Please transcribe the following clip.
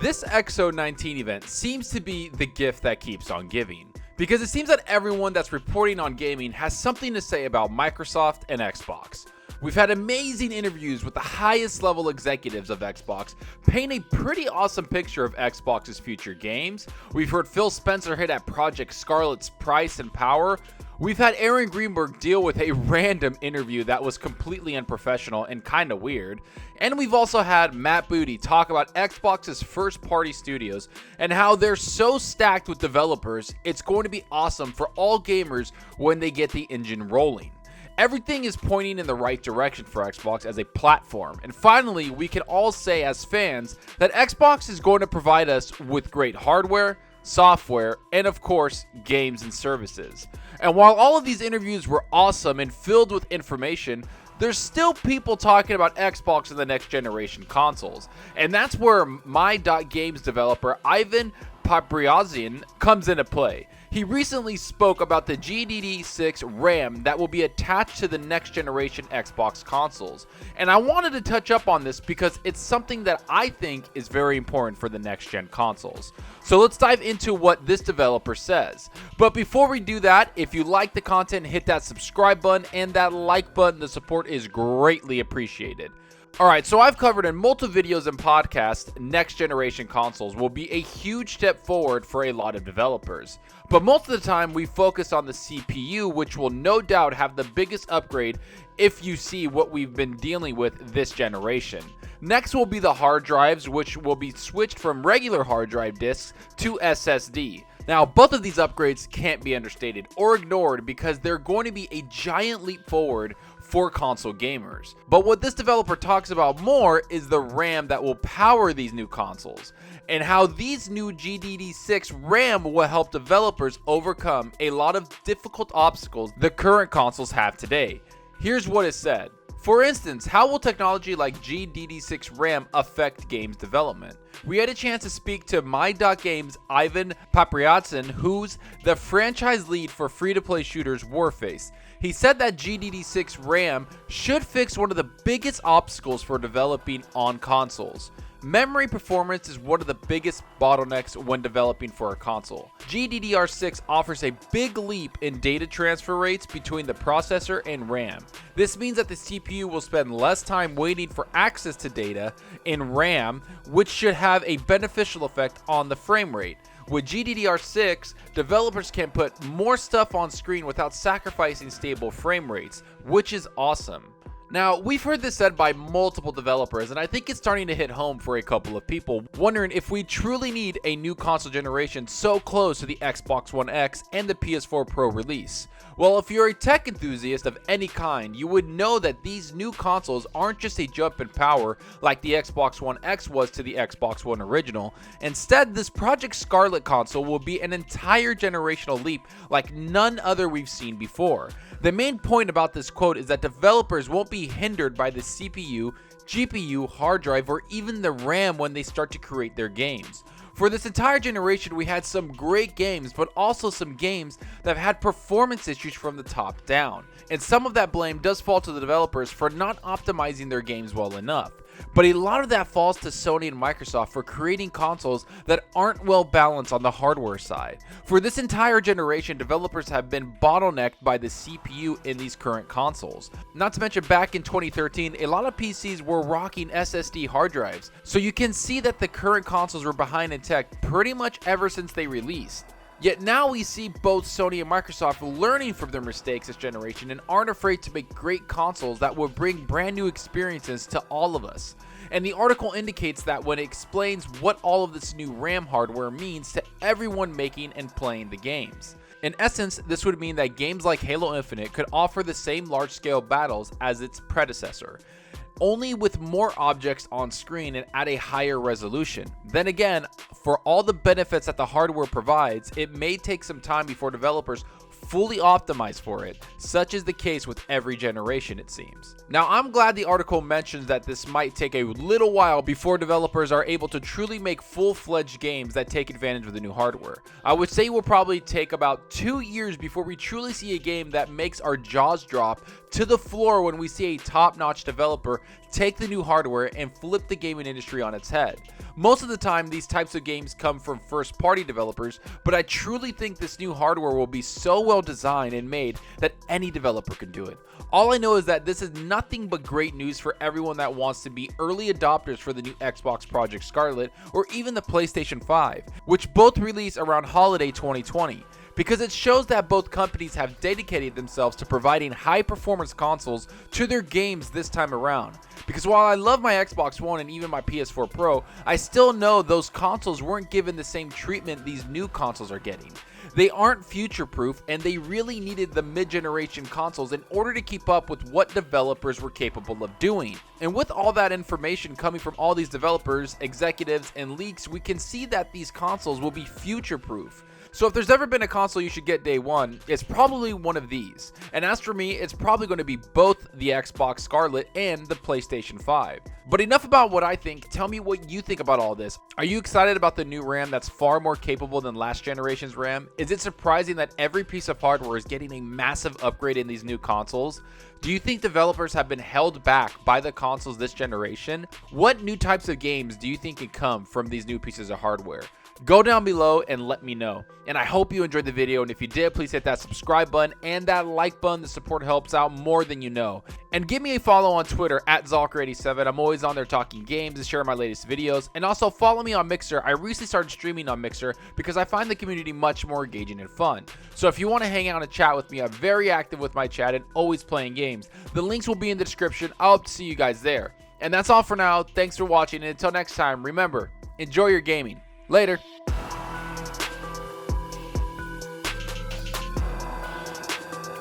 This XO19 event seems to be the gift that keeps on giving, because it seems that everyone that's reporting on gaming has something to say about Microsoft and Xbox. We've had amazing interviews with the highest level executives of Xbox, painting a pretty awesome picture of Xbox's future games. We've heard Phil Spencer hit at Project Scarlett's price and power. We've had Aaron Greenberg deal with a random interview that was completely unprofessional and kinda weird. And we've also had Matt Booty talk about Xbox's first-party studios and how they're so stacked with developers, it's going to be awesome for all gamers when they get the engine rolling. Everything is pointing in the right direction for Xbox as a platform. And finally, we can all say as fans that Xbox is going to provide us with great hardware, software, and of course, games and services. And while all of these interviews were awesome and filled with information, there's still people talking about Xbox and the next generation consoles. And that's where My.Games developer Ivan Papriazin comes into play. He recently spoke about the GDDR6 RAM that will be attached to the next generation Xbox consoles. And I wanted to touch up on this because it's something that I think is very important for the next gen consoles. So let's dive into what this developer says. But before we do that, if you like the content, hit that subscribe button and that like button. The support is greatly appreciated. Alright, so I've covered in multiple videos and podcasts, next generation consoles will be a huge step forward for a lot of developers. But most of the time we focus on the CPU, which will no doubt have the biggest upgrade if you see what we've been dealing with this generation. Next will be the hard drives, which will be switched from regular hard drive disks to SSD. Now, both of these upgrades can't be understated or ignored because they're going to be a giant leap forward for console gamers. But what this developer talks about more is the RAM that will power these new consoles, and how these new GDDR6 RAM will help developers overcome a lot of difficult obstacles the current consoles have today. Here's what it said. For instance, how will technology like GDDR6 RAM affect games development? We had a chance to speak to My.Games' Ivan Papriazin, who's the franchise lead for free-to-play shooters Warface. He said that GDDR6 RAM should fix one of the biggest obstacles for developing on consoles. Memory performance is one of the biggest bottlenecks when developing for a console. GDDR6 offers a big leap in data transfer rates between the processor and RAM. This means that the CPU will spend less time waiting for access to data in RAM, which should have a beneficial effect on the frame rate. With GDDR6, developers can put more stuff on screen without sacrificing stable frame rates, which is awesome. Now, we've heard this said by multiple developers, and I think it's starting to hit home for a couple of people, wondering if we truly need a new console generation so close to the Xbox One X and the PS4 Pro release. Well, if you're a tech enthusiast of any kind, you would know that these new consoles aren't just a jump in power like the Xbox One X was to the Xbox One original. Instead, this Project Scarlett console will be an entire generational leap like none other we've seen before. The main point about this quote is that developers won't be hindered by the CPU, GPU, hard drive, or even the RAM when they start to create their games. For this entire generation, we had some great games, but also some games that have had performance issues from the top down. And some of that blame does fall to the developers for not optimizing their games well enough. But a lot of that falls to Sony and Microsoft for creating consoles that aren't well balanced on the hardware side. For this entire generation, developers have been bottlenecked by the CPU in these current consoles. Not to mention, back in 2013, a lot of PCs were rocking SSD hard drives, so you can see that the current consoles were behind in tech pretty much ever since they released. Yet now we see both Sony and Microsoft learning from their mistakes this generation and aren't afraid to make great consoles that will bring brand new experiences to all of us. And the article indicates that when it explains what all of this new RAM hardware means to everyone making and playing the games. In essence, this would mean that games like Halo Infinite could offer the same large-scale battles as its predecessor, only with more objects on screen and at a higher resolution. Then again, for all the benefits that the hardware provides, it may take some time before developers fully optimized for it, such is the case with every generation, it seems. Now, I'm glad the article mentions that this might take a little while before developers are able to truly make full-fledged games that take advantage of the new hardware. I would say it will probably take about 2 years before we truly see a game that makes our jaws drop to the floor when we see a top-notch developer take the new hardware and flip the gaming industry on its head. Most of the time, these types of games come from first-party developers, but I truly think this new hardware will be so well designed and made that any developer can do it. All I know is that this is nothing but great news for everyone that wants to be early adopters for the new Xbox Project Scarlett or even the PlayStation 5, which both release around holiday 2020. Because it shows that both companies have dedicated themselves to providing high-performance consoles to their games this time around. Because while I love my Xbox One and even my PS4 Pro, I still know those consoles weren't given the same treatment these new consoles are getting. They aren't future-proof, and they really needed the mid-generation consoles in order to keep up with what developers were capable of doing. And with all that information coming from all these developers, executives, and leaks, we can see that these consoles will be future-proof. So if there's ever been a console you should get day one, it's probably one of these. And as for me, it's probably going to be both the Xbox Scarlett and the PlayStation 5. But enough about what I think, tell me what you think about all this. Are you excited about the new RAM that's far more capable than last generation's RAM? Is it surprising that every piece of hardware is getting a massive upgrade in these new consoles? Do you think developers have been held back by the consoles this generation? What new types of games do you think can come from these new pieces of hardware? Go down below and let me know. And I hope you enjoyed the video, and if you did, please hit that subscribe button and that like button. The support helps out more than you know. And give me a follow on Twitter at Zalker87. I'm always on there talking games and sharing my latest videos. And also follow me on Mixer. I recently started streaming on Mixer because I find the community much more engaging and fun. So if you want to hang out and chat with me, I'm very active with my chat and always playing games. The links will be in the description. I hope to see you guys there. And that's all for now. Thanks for watching, and until next time, remember, enjoy your gaming. Later.